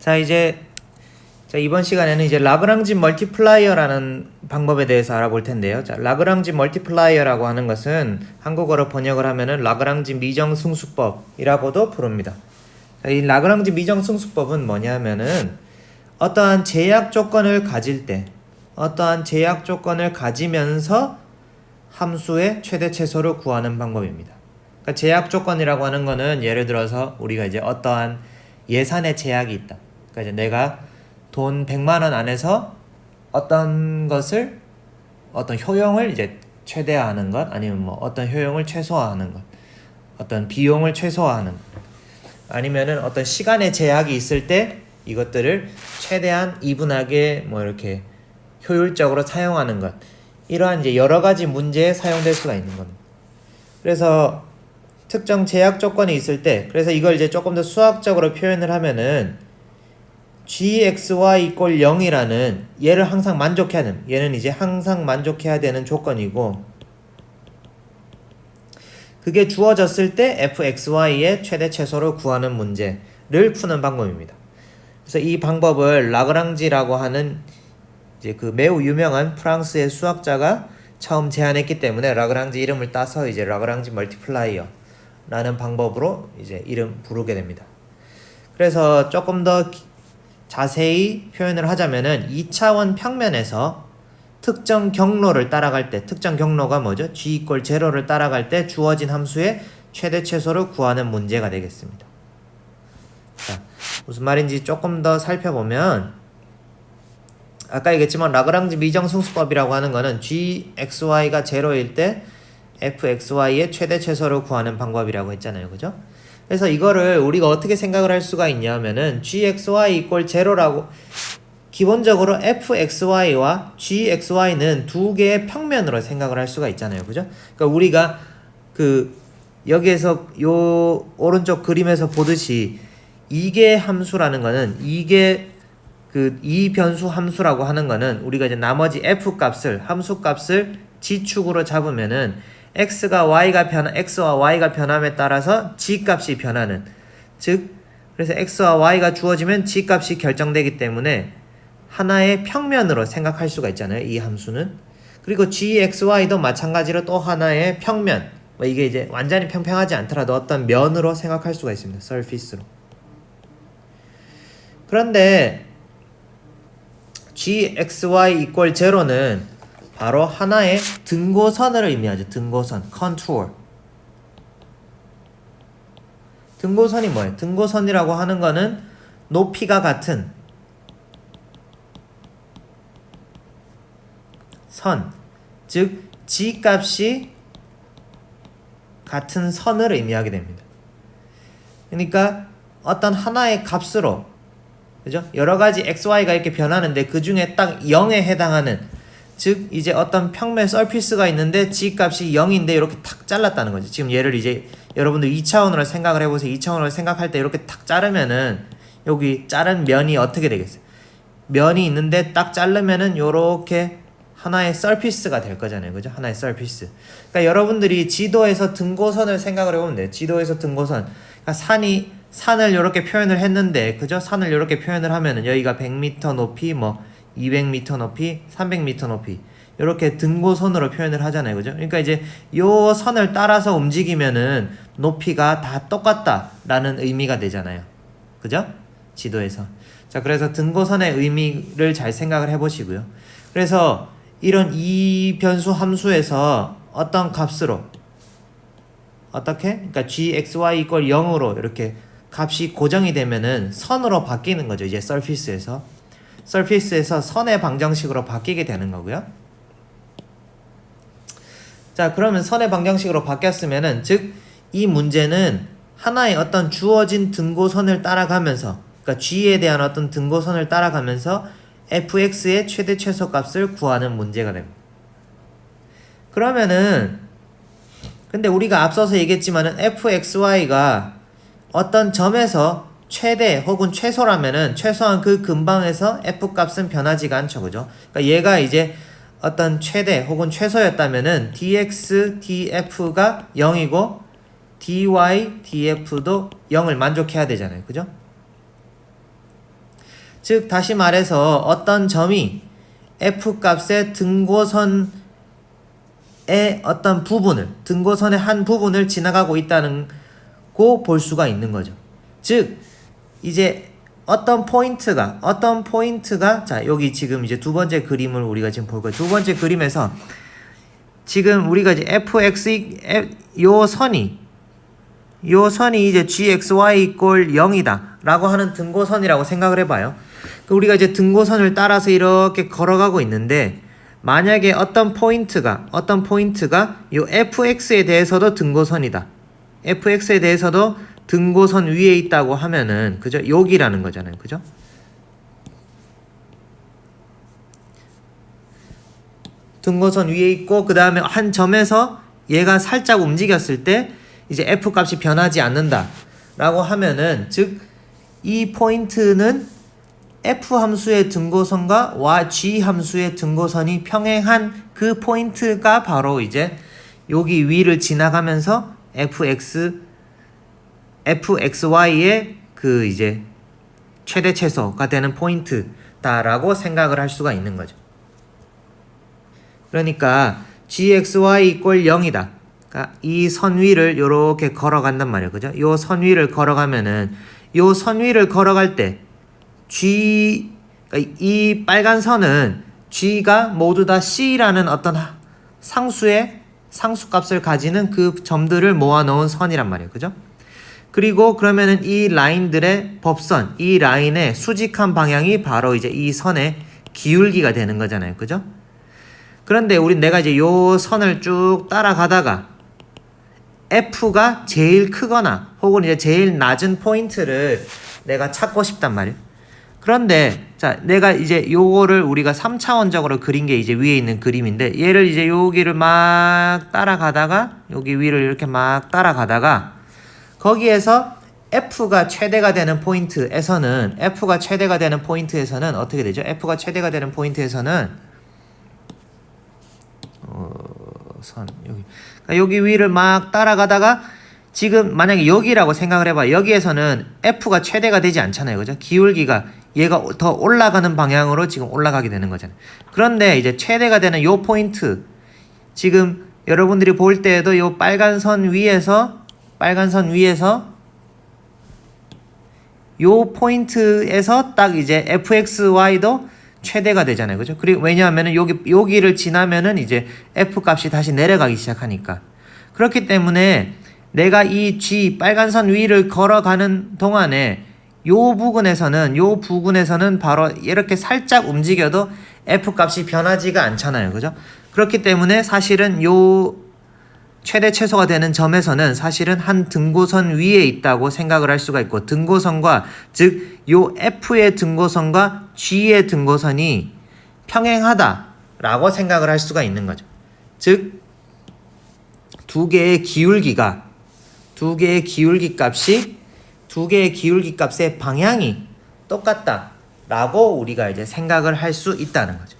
자, 이번 시간에는 이제 라그랑지 멀티플라이어라는 방법에 대해서 알아볼 텐데요. 자, 라그랑지 멀티플라이어라고 하는 것은 한국어로 번역을 하면은 라그랑지 미정승수법이라고도 부릅니다. 자, 이 라그랑지 미정승수법은 뭐냐면은 어떠한 제약 조건을 가질 때, 어떠한 제약 조건을 가지면서 함수의 최대 최소를 구하는 방법입니다. 그러니까 제약 조건이라고 하는 거는 예를 들어서 우리가 이제 어떠한 예산의 제약이 있다. 그러니까 이제 내가 돈 100만 원 안에서 어떤 것을 어떤 효용을 이제 최대화하는 것, 아니면 뭐 어떤 효용을 최소화하는 것, 어떤 비용을 최소화하는 것, 아니면은 어떤 시간의 제약이 있을 때 이것들을 최대한 이분하게 뭐 이렇게 효율적으로 사용하는 것, 이러한 이제 여러 가지 문제에 사용될 수가 있는 겁니다. 그래서 특정 제약 조건이 있을 때, 그래서 이걸 이제 조금 더 수학적으로 표현을 하면은 gxy = 0이라는 얘를 항상 만족해야 되는, 얘는 이제 항상 만족해야 되는 조건이고, 그게 주어졌을 때 fxy의 최대 최소를 구하는 문제를 푸는 방법입니다. 그래서 이 방법을 라그랑지라고 하는 이제 그 매우 유명한 프랑스의 수학자가 처음 제안했기 때문에 라그랑지 이름을 따서 이제 라그랑지 멀티플라이어라는 방법으로 이제 이름 부르게 됩니다. 그래서 조금 더 자세히 표현을 하자면은 2차원 평면에서 특정 경로를 따라갈 때, 특정 경로가 뭐죠? g = 0를 따라갈 때 주어진 함수의 최대 최소를 구하는 문제가 되겠습니다. 자, 무슨 말인지 조금 더 살펴보면, 아까 얘기했지만 라그랑지 미정승수법이라고 하는 거는 gxy가 0일 때 fxy의 최대 최소를 구하는 방법이라고 했잖아요. 그죠? 그래서 이거를 우리가 어떻게 생각을 할 수가 있냐면은 gxy = 0라고, 기본적으로 fxy와 gxy는 두 개의 평면으로 생각을 할 수가 있잖아요. 그죠? 그러니까 우리가 그 여기에서 요 오른쪽 그림에서 보듯이 이게 함수라는 거는, 이게 그 이 변수 함수라고 하는 거는 우리가 이제 나머지 f 값을, 함수 값을 g축으로 잡으면은 x와 y가 변함에 따라서 g 값이 변하는, 즉 그래서 x와 y가 주어지면 g 값이 결정되기 때문에 하나의 평면으로 생각할 수가 있잖아요, 이 함수는. 그리고 gxy도 마찬가지로 또 하나의 평면, 뭐 이게 이제 완전히 평평하지 않더라도 어떤 면으로 생각할 수가 있습니다, surface로. 그런데 gxy = 0는 바로 하나의 등고선을 의미하죠. 등고선, contour. 등고선이 뭐예요? 등고선이라고 하는 거는 높이가 같은 선, 즉 g 값이 같은 선을 의미하게 됩니다. 그러니까 어떤 하나의 값으로, 그죠? 여러 가지 xy가 이렇게 변하는데 그 중에 딱 0에 해당하는, 즉 이제 어떤 평면 서피스가 있는데 g 값이 0인데 이렇게 탁 잘랐다는 거죠. 지금 얘를 이제 여러분들 2차원으로 생각을 해보세요. 2차원으로 생각할 때 이렇게 탁 자르면은 여기 자른 면이 어떻게 되겠어요? 면이 있는데 딱 자르면은 요렇게 하나의 서피스가 될 거잖아요. 그죠? 하나의 서피스. 그러니까 여러분들이 지도에서 등고선을 생각을 해보면 돼요. 지도에서 등고선. 그러니까 산을 이렇게 표현을 했는데, 그죠? 산을 이렇게 표현을 하면은 여기가 100m 높이, 뭐 200m 높이, 300m 높이, 이렇게 등고선으로 표현을 하잖아요. 그죠? 그러니까 이제 요 선을 따라서 움직이면은 높이가 다 똑같다라는 의미가 되잖아요. 그죠? 지도에서. 자, 그래서 등고선의 의미를 잘 생각을 해보시고요. 그래서 이런 이 변수 함수에서 어떤 값으로, 어떻게? 그러니까 gxy = 0으로 이렇게 값이 고정이 되면은 선으로 바뀌는 거죠. 이제 서피스에서 선의 방정식으로 바뀌게 되는 거고요. 자, 그러면 선의 방정식으로 바뀌었으면은, 즉 이 문제는 하나의 어떤 주어진 등고선을 따라가면서, 그러니까 g에 대한 어떤 등고선을 따라가면서 fx의 최대 최소 값을 구하는 문제가 됩니다. 그러면은 근데 우리가 앞서서 얘기했지만은 fxy가 어떤 점에서 최대 혹은 최소라면은 최소한 그 근방에서 f 값은 변하지가 않죠. 그죠? 그러니까 얘가 이제 어떤 최대 혹은 최소였다면은 dx, df가 0이고 dy, df도 0을 만족해야 되잖아요. 그죠? 즉 다시 말해서 어떤 점이 f 값의 등고선의 어떤 부분을, 등고선의 한 부분을 지나가고 있다는 고 볼 수가 있는 거죠. 즉 이제 어떤 포인트가 자 여기 지금 이제 두 번째 그림을 우리가 지금 볼 거예요. 두 번째 그림에서 지금 우리가 이제 fx 요 선이 이제 gxy 이꼴 0이다 라고 하는 등고선이라고 생각을 해봐요. 우리가 이제 등고선을 따라서 이렇게 걸어가고 있는데, 만약에 어떤 포인트가 요 fx에 대해서도 등고선이다, fx에 대해서도 등고선 위에 있다고 하면은, 그죠? 여기라는 거잖아요. 그죠? 등고선 위에 있고, 그 다음에 한 점에서 얘가 살짝 움직였을 때 이제 f 값이 변하지 않는다 라고 하면은, 즉 이 포인트는 f 함수의 등고선과 g 함수의 등고선이 평행한 그 포인트가 바로 이제 여기 위를 지나가면서 fxy의 그 이제 최대 최소가 되는 포인트다라고 생각을 할 수가 있는 거죠. 그러니까 gxy 이꼴 0이다. 그러니까 이 선 위를 이렇게 걸어간단 말이에요. 그죠? 요 선 위를 걸어가면은, 요 선 위를 걸어갈 때 이 빨간 선은 g가 모두 다 c라는 어떤 상수값을 가지는 그 점들을 모아놓은 선이란 말이에요. 그죠? 그리고 그러면은 이 라인들의 법선, 이 라인의 수직한 방향이 바로 이제 이 선의 기울기가 되는 거잖아요. 그죠? 그런데 내가 이제 요 선을 쭉 따라가다가 F가 제일 크거나 혹은 이제 제일 낮은 포인트를 내가 찾고 싶단 말이에요. 그런데 자, 내가 이제 요거를 우리가 3차원적으로 그린 게 이제 위에 있는 그림인데, 얘를 이제 여기를 막 따라가다가 여기 위를 이렇게 막 따라가다가 거기에서 F가 최대가 되는 포인트에서는 어떻게 되죠? F가 최대가 되는 포인트에서는 여기 위를 막 따라가다가 지금 만약에 여기라고 생각을 해봐. 여기에서는 F가 최대가 되지 않잖아요. 그죠? 기울기가 얘가 더 올라가는 방향으로 지금 올라가게 되는 거잖아요. 그런데 이제 최대가 되는 요 포인트, 지금 여러분들이 볼 때에도 요 빨간 선 위에서 요 포인트에서 딱 이제 fxy도 최대가 되잖아요. 그죠? 그리고 왜냐하면은 여기를 지나면은 이제 f 값이 다시 내려가기 시작하니까. 그렇기 때문에 내가 이 g 빨간 선 위를 걸어가는 동안에 요 부근에서는 바로 이렇게 살짝 움직여도 f 값이 변하지가 않잖아요. 그죠? 그렇기 때문에 사실은 요 최대 최소가 되는 점에서는 사실은 한 등고선 위에 있다고 생각을 할 수가 있고, 등고선과 즉 요 F의 등고선과 G의 등고선이 평행하다라고 생각을 할 수가 있는 거죠. 즉 두 개의 기울기 값의 방향이 똑같다라고 우리가 이제 생각을 할 수 있다는 거죠.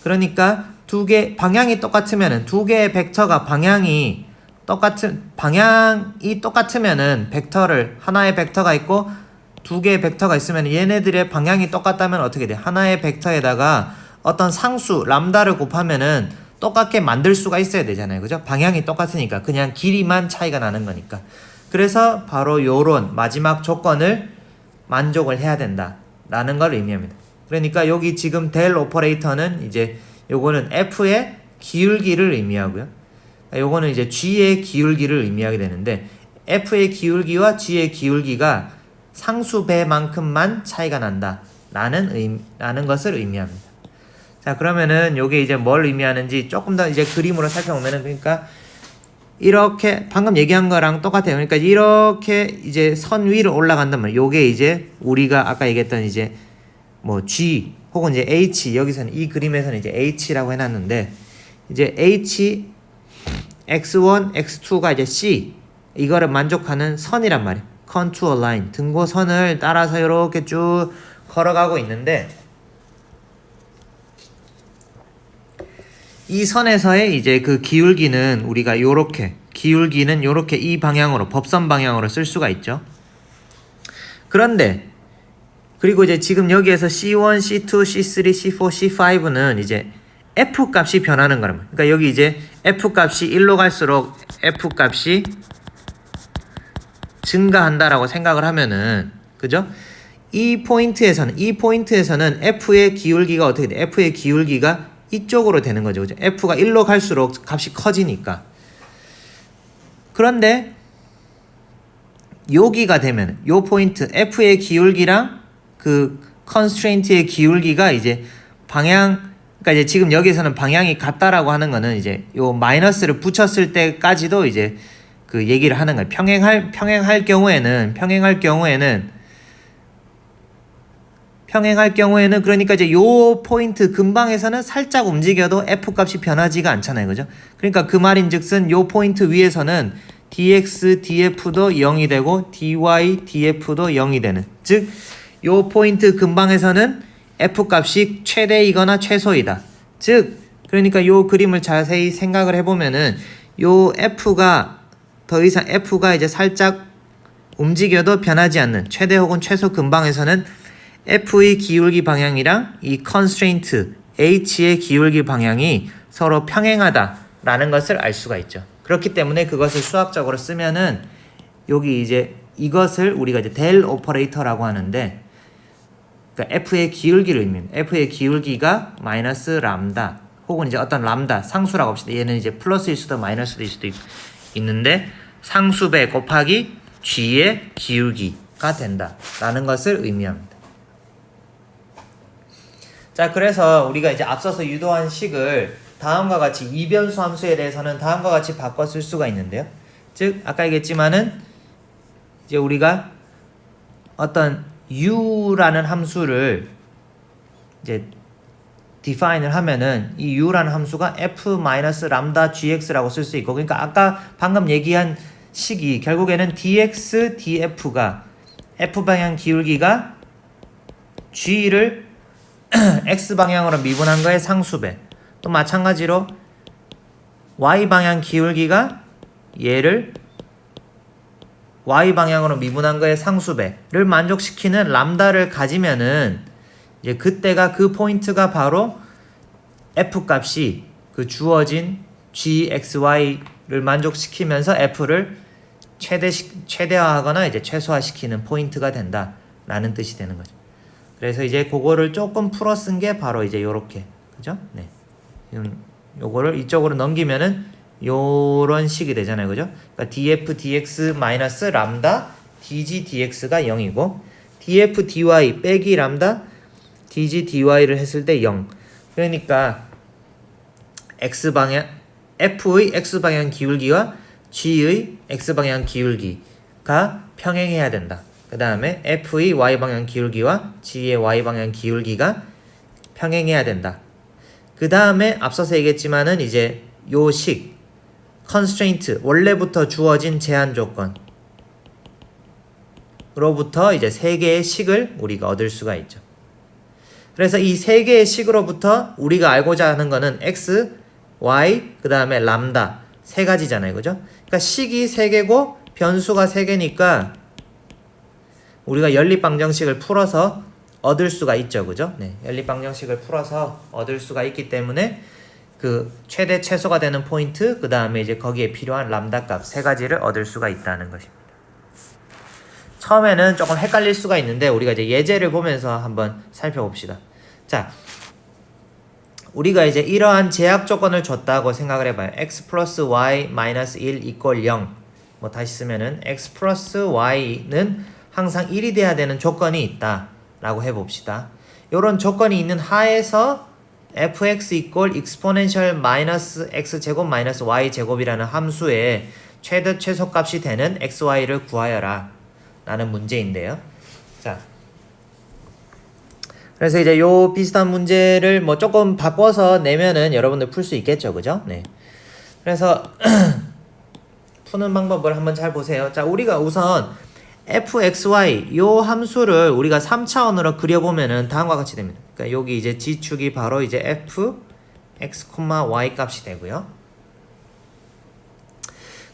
그러니까 방향이 똑같으면은, 두 개의 벡터가 방향이 똑같으면은 하나의 벡터가 있고 두 개의 벡터가 있으면 얘네들의 방향이 똑같다면 어떻게 돼? 하나의 벡터에다가 어떤 상수 람다를 곱하면은 똑같게 만들 수가 있어야 되잖아요. 그죠? 방향이 똑같으니까. 그냥 길이만 차이가 나는 거니까. 그래서 바로 요런 마지막 조건을 만족을 해야 된다라는 걸 의미합니다. 그러니까 여기 지금 델 오퍼레이터는 이제 요거는 F의 기울기를 의미하고요. 요거는 이제 G의 기울기를 의미하게 되는데, F의 기울기와 G의 기울기가 상수배만큼만 차이가 난다 라는 것을 의미합니다. 자, 그러면은 요게 이제 뭘 의미하는지 조금 더 이제 그림으로 살펴보면은, 그러니까 이렇게 방금 얘기한 거랑 똑같아요. 그러니까 이렇게 이제 선 위를 올라간단 말이에요. 요게 이제 우리가 아까 얘기했던 이제 뭐 G 혹은 이제 H, 여기서는 이 그림에서는 이제 H라고 해놨는데, 이제 H, X1, X2가 이제 C, 이거를 만족하는 선이란 말이에요. contour line, 등고선을 따라서 이렇게 쭉 걸어가고 있는데, 이 선에서의 이제 그 기울기는 우리가 요렇게 이 방향으로, 법선 방향으로 쓸 수가 있죠. 그런데 그리고 이제 지금 여기에서 C1, C2, C3, C4, C5는 이제 F 값이 변하는 거라면. 그러니까 여기 이제 F 값이 1로 갈수록 F 값이 증가한다라고 생각을 하면은, 그죠? 이 포인트에서는 F의 기울기가 어떻게 돼? F의 기울기가 이쪽으로 되는 거죠. 그죠? F가 1로 갈수록 값이 커지니까. 그런데 여기가 되면 요 포인트 F의 기울기랑 그 constraint의 기울기가 이제 방향, 그러니까 이제 지금 여기서는 방향이 같다라고 하는 거는 이제 요 마이너스를 붙였을 때까지도 이제 그 얘기를 하는 거예요. 평행할 경우에는 그러니까 이제 요 포인트 근방에서는 살짝 움직여도 F 값이 변하지가 않잖아요. 그죠? 그러니까 그 말인즉슨 요 포인트 위에서는 dx, df도 0이 되고 dy, df도 0이 되는, 즉 요 포인트 근방에서는 F 값이 최대이거나 최소이다. 즉 그러니까 요 그림을 자세히 생각을 해보면은 요 F가 더 이상 F가 이제 살짝 움직여도 변하지 않는 최대 혹은 최소 근방에서는 F의 기울기 방향이랑 이 constraint H의 기울기 방향이 서로 평행하다라는 것을 알 수가 있죠. 그렇기 때문에 그것을 수학적으로 쓰면은 여기 이제 이것을 우리가 이제 델 오퍼레이터라고 하는데, 그러니까 F의 기울기를 의미합니다. F의 기울기가 마이너스 람다 혹은 이제 어떤 람다 상수라고 합시다. 얘는 이제 플러스일 수도 마이너스일 수도 있는데 상수배 곱하기 G의 기울기가 된다라는 것을 의미합니다. 자, 그래서 우리가 이제 앞서서 유도한 식을 다음과 같이 이변수 함수에 대해서는 다음과 같이 바꿔 쓸 수가 있는데요. 즉 아까 얘기했지만은 이제 우리가 어떤 u라는 함수를 이제 define을 하면은 이 u라는 함수가 f-람다 gx라고 쓸 수 있고, 그러니까 아까 방금 얘기한 식이 결국에는 dx, df가 f 방향 기울기가 g를 x 방향으로 미분한 거의 상수배, 또 마찬가지로 y 방향 기울기가 얘를 y 방향으로 미분한 거의 상수배를 만족시키는 람다를 가지면은 이제 그때가 그 포인트가 바로 f 값이 그 주어진 gxy를 만족시키면서 f를 최대화하거나 이제 최소화시키는 포인트가 된다라는 뜻이 되는 거죠. 그래서 이제 그거를 조금 풀어 쓴 게 바로 이제 요렇게, 그죠? 네. 요거를 이쪽으로 넘기면은 요런 식이 되잖아요. 그죠? 그러니까 df dx 마이너스 람다 dg dx가 0이고 df dy 빼기 람다 dg dy를 했을 때 0. 그러니까 x방향 f의 x방향 기울기와 g의 x방향 기울기가 평행해야 된다. 그 다음에 f의 y방향 기울기와 g의 y방향 기울기가 평행해야 된다. 그 다음에 앞서서 얘기했지만은 이제 요 식 constraint 원래부터 주어진 제한 조건으로부터 이제 세 개의 식을 우리가 얻을 수가 있죠. 그래서 이 세 개의 식으로부터 우리가 알고자 하는 거는 x, y, 그 다음에 람다 세 가지잖아요. 그죠? 그러니까 식이 세 개고 변수가 세 개니까 우리가 연립방정식을 풀어서 얻을 수가 있죠. 그죠? 네. 연립방정식을 풀어서 얻을 수가 있기 때문에 그 최대 최소가 되는 포인트, 그 다음에 이제 거기에 필요한 람다 값 세 가지를 얻을 수가 있다는 것입니다. 처음에는 조금 헷갈릴 수가 있는데 우리가 이제 예제를 보면서 한번 살펴봅시다. 자, 우리가 이제 이러한 제약 조건을 줬다고 생각을 해봐요. x 플러스 y 마이너스 1 이퀄 0. 뭐 다시 쓰면은 x 플러스 y는 항상 1이 돼야 되는 조건이 있다 라고 해봅시다. 요런 조건이 있는 하에서 fx 이퀄 exponential 마이너스 x제곱 마이너스 y제곱이라는 함수의 최대 최소값이 되는 xy를 구하여라 라는 문제인데요. 자, 그래서 이제 요 비슷한 문제를 뭐 조금 바꿔서 내면은 여러분들 풀 수 있겠죠. 그죠? 네. 그래서 푸는 방법을 한번 잘 보세요. 자, 우리가 우선 fxy 요 함수를 우리가 3차원으로 그려보면은 다음과 같이 됩니다. 그러니까 여기 이제 지축이 바로 이제 f x, y 값이 되고요.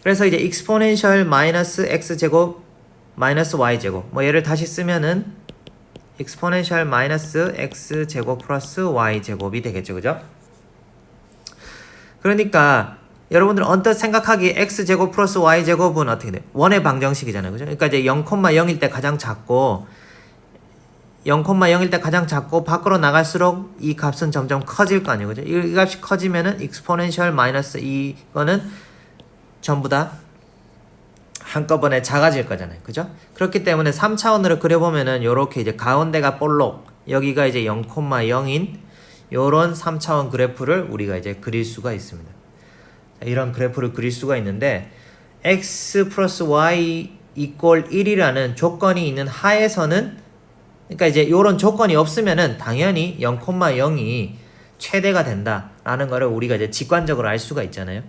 그래서 이제 exponential 마이너스 x 제곱 마이너스 y 제곱, 뭐 얘를 다시 쓰면은 exponential 마이너스 x 제곱 플러스 y 제곱이 되겠죠, 그죠? 그러니까 여러분들 언뜻 생각하기에 x 제곱 플러스 y 제곱은 어떻게 돼요? 원의 방정식이잖아요, 그죠? 그러니까 이제 0,0일 때 가장 작고 0,0일 때 가장 작고 밖으로 나갈수록 이 값은 점점 커질 거 아니에요, 그죠? 이 값이 커지면은 exponential 마이너스 이거는 전부 다 한꺼번에 작아질 거잖아요, 그죠? 그렇기 때문에 3차원으로 그려보면은 요렇게 이제 가운데가 볼록, 여기가 이제 0,0인 요런 3차원 그래프를 우리가 이제 그릴 수가 있습니다. 이런 그래프를 그릴 수가 있는데 x 플러스 y 이꼴 1이라는 조건이 있는 하에서는, 그러니까 이제 요런 조건이 없으면은 당연히 0,0이 최대가 된다라는 거를 우리가 이제 직관적으로 알 수가 있잖아요.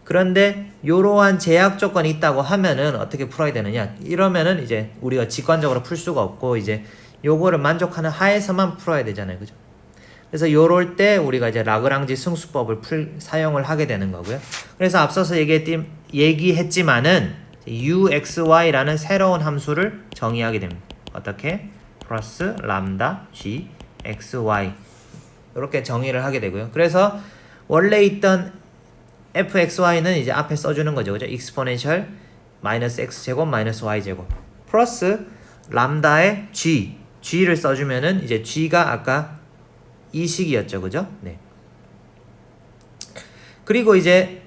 그런데 요러한 제약 조건이 있다고 하면은 어떻게 풀어야 되느냐? 이러면은 이제 우리가 직관적으로 풀 수가 없고 이제 요거를 만족하는 하에서만 풀어야 되잖아요, 그죠? 그래서 요럴 때 우리가 이제 라그랑지 승수법을 사용을 하게 되는 거고요. 그래서 앞서서 얘기했지만은 uxy라는 새로운 함수를 정의하게 됩니다. 어떻게? 플러스 람다 g xy 이렇게 정의를 하게 되고요. 그래서 원래 있던 fxy는 이제 앞에 써주는 거죠, 그죠? exponential 마이너스 x제곱 마이너스 y제곱 플러스 람다의 g를 써주면은 이제 g가 아까 이 식이었죠, 그죠? 네. 그리고 이제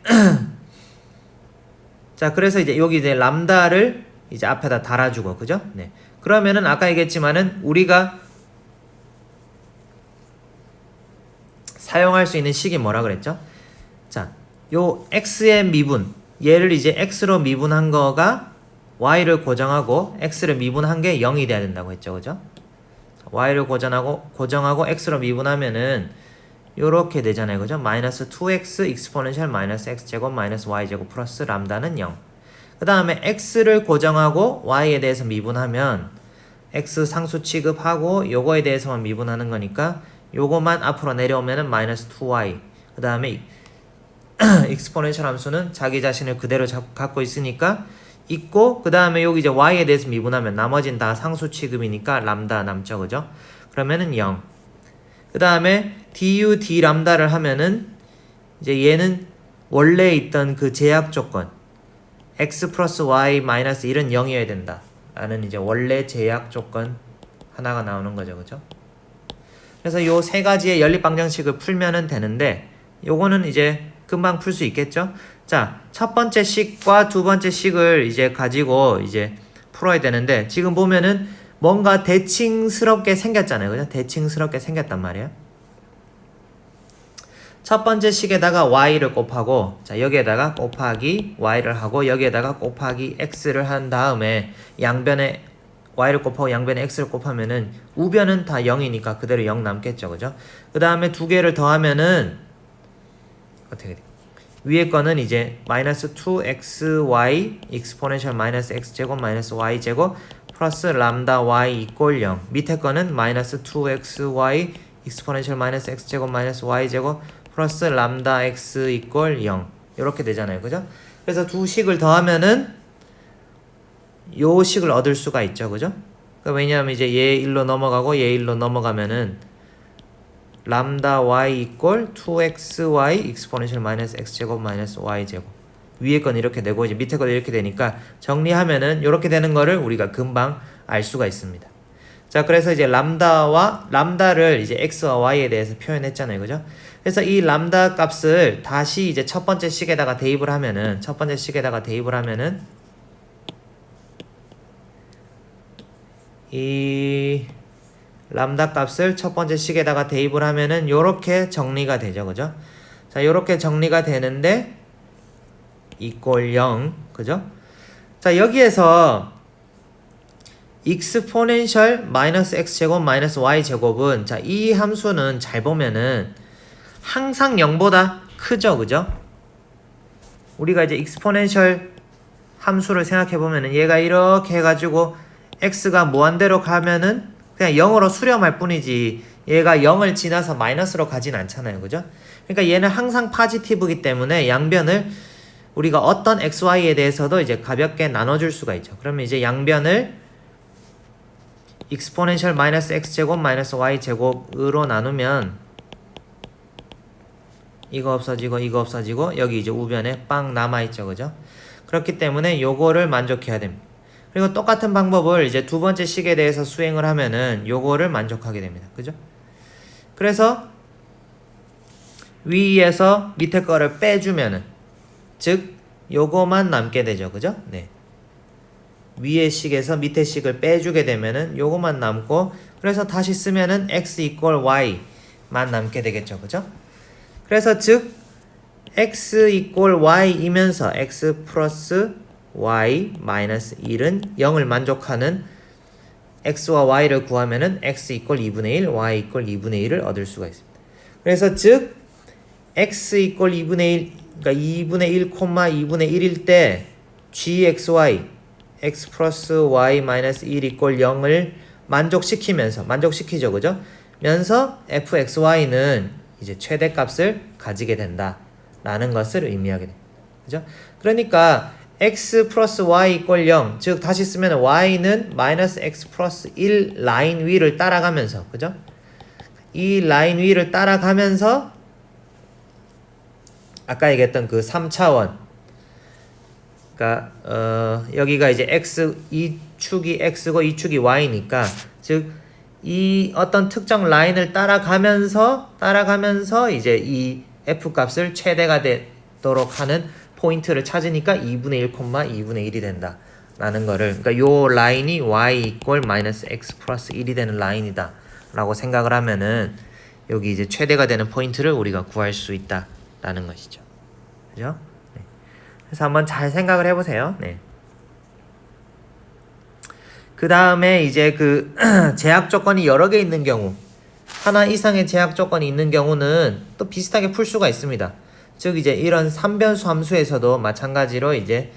자, 그래서 이제 여기 이제 람다를 이제 앞에다 달아주고, 그죠? 네. 그러면은 아까 얘기했지만은 우리가 사용할 수 있는 식이 뭐라 그랬죠? 자, 요 x의 미분, 얘를 이제 x로 미분한 거가 y를 고정하고 x를 미분한 게 0이 돼야 된다고 했죠, 그죠? y를 고정하고 x로 미분하면은 요렇게 되잖아요, 그죠? 마이너스 2x exponential 마이너스 x제곱 마이너스 y제곱 플러스 람다는 0. 그 다음에 x를 고정하고 y에 대해서 미분하면 x 상수 취급하고 요거에 대해서만 미분하는 거니까 요거만 앞으로 내려오면은 마이너스 2y. 그 다음에 exponential 함수는 자기 자신을 그대로 갖고 있으니까 있고, 그 다음에 여기 이제 y에 대해서 미분하면 나머지는 다 상수 취급이니까 람다 남죠, 그죠? 그러면은 0. 그 다음에 du d 람다를 하면은 이제 얘는 원래 있던 그 제약 조건 x 플러스 y 마이너스 1은 0이어야 된다 라는 이제 원래 제약 조건 하나가 나오는 거죠, 그죠? 그래서 요 세 가지의 연립 방정식을 풀면은 되는데 요거는 이제 금방 풀 수 있겠죠? 자, 첫 번째 식과 두 번째 식을 이제 가지고 이제 풀어야 되는데 지금 보면은 뭔가 대칭스럽게 생겼잖아요, 그죠? 대칭스럽게 생겼단 말이에요. 첫 번째 식에다가 y를 곱하고, 자, 여기에다가 곱하기 y를 하고 여기에다가 곱하기 x를 한 다음에 양변에 y를 곱하고 양변에 x를 곱하면은 우변은 다 0이니까 그대로 0 남겠죠, 그죠? 그 다음에 두 개를 더하면은 어떻게 돼? 위에 거는 이제 마이너스 2xy exponential 마이너스 x제곱 마이너스 y제곱 플러스 람다 y 이꼴 0. 밑에 거는 마이너스 2xy exponential 마이너스 x제곱 마이너스 y제곱 플러스 람다 x 이꼴 0. 이렇게 되잖아요, 그죠? 그래서 두 식을 더하면은 요 식을 얻을 수가 있죠, 그죠? 그러니까 왜냐하면 이제 얘 1로 넘어가고 얘 1로 넘어가면은 람다 y 이꼴 2xy exponential 마이너스 x제곱 마이너스 y제곱 위에 건 이렇게 되고 이제 밑에 건 이렇게 되니까 정리하면은 이렇게 되는 거를 우리가 금방 알 수가 있습니다. 자, 그래서 이제 람다를 이제 x와 y에 대해서 표현했잖아요, 그죠? 그래서 이 람다 값을 다시 이제 첫 번째 식에다가 대입을 하면은 이 람다 값을 첫 번째 식에다가 대입을 하면은 요렇게 정리가 되죠, 그죠? 자, 요렇게 정리가 되는데 이꼴 0, 그죠? 자, 여기에서 exponential 마이너스 x제곱 마이너스 y제곱은 자, 이 함수는 잘 보면은 항상 0보다 크죠, 그죠? 우리가 이제 exponential 함수를 생각해 보면은 얘가 이렇게 해가지고 x가 무한대로 가면은 그냥 0으로 수렴할 뿐이지 얘가 0을 지나서 마이너스로 가진 않잖아요, 그죠? 그러니까 얘는 항상 파지티브이기 때문에 양변을 우리가 어떤 xy에 대해서도 이제 가볍게 나눠줄 수가 있죠. 그러면 이제 양변을 exponential 마이너스 x제곱 마이너스 y제곱으로 나누면 이거 없어지고 이거 없어지고 여기 이제 우변에 빵 남아있죠. 그죠? 그렇기 때문에 요거를 만족해야 됩니다. 그리고 똑같은 방법을 이제 두 번째 식에 대해서 수행을 하면은 요거를 만족하게 됩니다. 그죠? 그래서 위에서 밑에 거를 빼주면은 즉 요거만 남게 되죠. 그죠? 네. 위의 식에서 밑에 식을 빼주게 되면은 요거만 남고 그래서 다시 쓰면은 x equal y만 남게 되겠죠. 그죠? 그래서 즉 x equal y이면서 x 플러스 y 마이너스 1은 0을 만족하는 x와 y를 구하면은 x equal 2분의 1, y equal 2분의 1을 얻을 수가 있습니다. 그래서 즉 x equal 2분의 1, 그러니까 2분의 1, 2분의 1일 때 gxy x 플러스 y 마이너스 1 equal 0을 만족시키죠. 그죠? 면서 fxy는 이제 최대값을 가지게 된다 라는 것을 의미하게 됩니다. 그죠? 그러니까 x 플러스 y equal 0, 즉 다시 쓰면 y는 마이너스 x 플러스 1 라인 위를 따라가면서, 그죠? 이 라인 위를 따라가면서 아까 얘기했던 그 3차원, 그러니까 여기가 이제 x, 이 축이 x고 이 축이 y니까 즉 이 어떤 특정 라인을 따라가면서 이제 이 f 값을 최대가 되도록 하는 포인트를 찾으니까 2분의 1, 2분의 1이 된다 라는 거를, 그러니까 요 라인이 y equal 마이너스 x 플러스 1이 되는 라인이다 라고 생각을 하면은 여기 이제 최대가 되는 포인트를 우리가 구할 수 있다 라는 것이죠. 그죠? 네. 그래서 한번 잘 생각을 해보세요. 네. 그 다음에 이제 그 제약 조건이 여러 개 있는 경우, 하나 이상의 제약 조건이 있는 경우는 또 비슷하게 풀 수가 있습니다. 즉 이제 이런 3변수 함수에서도 마찬가지로 이제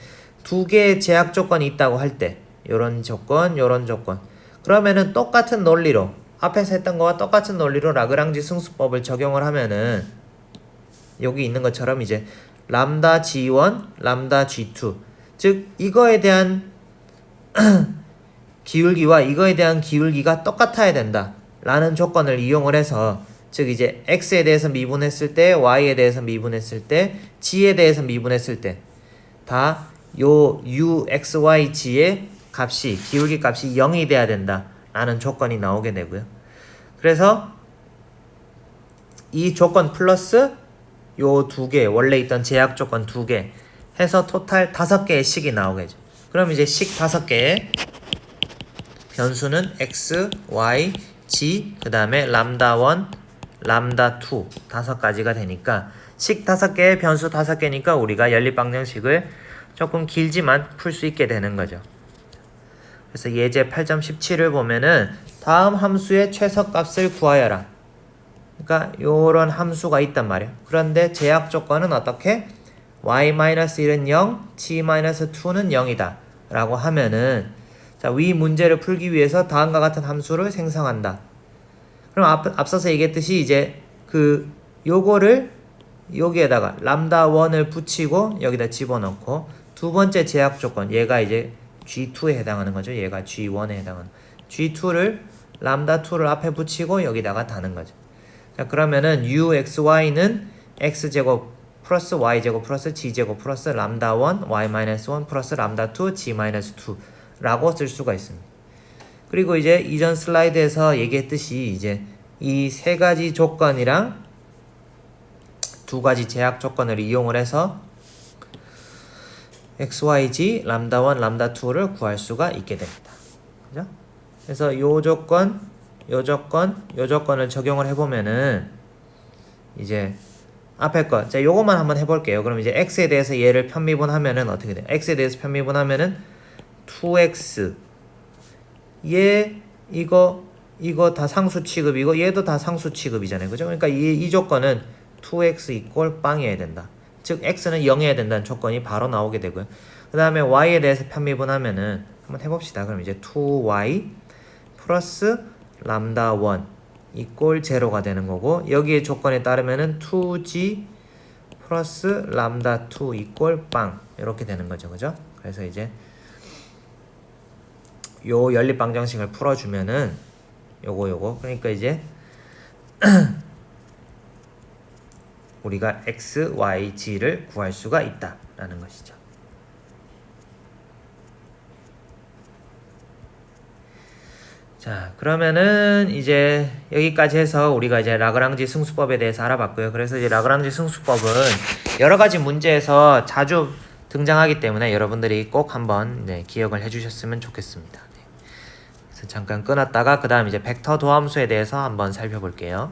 두 개의 제약 조건이 있다고 할 때 요런 조건, 요런 조건, 그러면은 똑같은 논리로 앞에서 했던 거와 똑같은 논리로 라그랑지 승수법을 적용을 하면은 여기 있는 것처럼 이제 람다 G1, 람다 G2, 즉 이거에 대한 기울기와 이거에 대한 기울기가 똑같아야 된다 라는 조건을 이용을 해서, 즉 이제 x에 대해서 미분했을 때, y에 대해서 미분했을 때, g에 대해서 미분했을 때 다 요 u, x, y, g의 값이, 기울기 값이 0이 돼야 된다 라는 조건이 나오게 되고요. 그래서 이 조건 플러스 요 두 개, 원래 있던 제약 조건 두 개 해서 토탈 5개의 식이 나오겠죠. 그럼 이제 식 5개의 변수는 x, y, g, 그 다음에 람다 1, 람다 2 5가지가 되니까 식 5개의 변수 5개니까 우리가 연립방정식을 조금 길지만 풀 수 있게 되는 거죠. 그래서 예제 8.17을 보면은 다음 함수의 최소값을 구하여라. 그러니까 요런 함수가 있단 말이에요. 그런데 제약 조건은 어떻게? y-1은 0, g-2는 0이다 라고 하면은, 자, 위 문제를 풀기 위해서 다음과 같은 함수를 생성한다. 그럼 앞서서 얘기했듯이 이제 그 요거를 여기에다가 람다 1을 붙이고 여기다 집어넣고, 두 번째 제약 조건, 얘가 이제 G2에 해당하는 거죠. 얘가 G1에 해당하는 G2를 람다 2를 앞에 붙이고 여기다가 다는 거죠. 자, 그러면은 uxy는 x제곱 플러스 y제곱 플러스 g제곱 플러스 람다 1 y-1 플러스 람다 2 g-2 라고 쓸 수가 있습니다. 그리고 이제 이전 슬라이드에서 얘기했듯이 이제 이 세 가지 조건이랑 두 가지 제약 조건을 이용을 해서 x, y, g, 람다 1, 람다 2를 구할 수가 있게 됩니다. 그죠? 그래서 요 조건, 요 조건, 요 조건을 적용을 해보면은 이제 앞에 거, 자, 요것만 한번 해볼게요. 그럼 이제 x에 대해서 얘를 편미분하면은 어떻게 돼요? x에 대해서 편미분하면은 2x, 얘 이거 다 상수 취급이고 얘도 다 상수 취급이잖아요. 그죠? 그러니까 이 조건은 2x 이꼴 빵이어야 된다. 즉 x는 0이어야 된다는 조건이 바로 나오게 되고요. 그 다음에 y에 대해서 편미분하면은 한번 해봅시다. 그럼 이제 2y 플러스 람다 1 이꼴 0가 되는 거고, 여기에 조건에 따르면은 2g 플러스 람다 2 이꼴 빵 이렇게 되는 거죠. 그죠? 그래서 이제 요 연립 방정식을 풀어주면은 요거 그러니까 이제 우리가 x, y, g를 구할 수가 있다라는 것이죠. 자, 그러면은 이제 여기까지 해서 우리가 이제 라그랑지 승수법에 대해서 알아봤고요. 그래서 이제 라그랑지 승수법은 여러 가지 문제에서 자주 등장하기 때문에 여러분들이 꼭 한번 기억을 해주셨으면 좋겠습니다. 그래서 잠깐 끊었다가 그 다음 이제 벡터 도함수에 대해서 한번 살펴볼게요.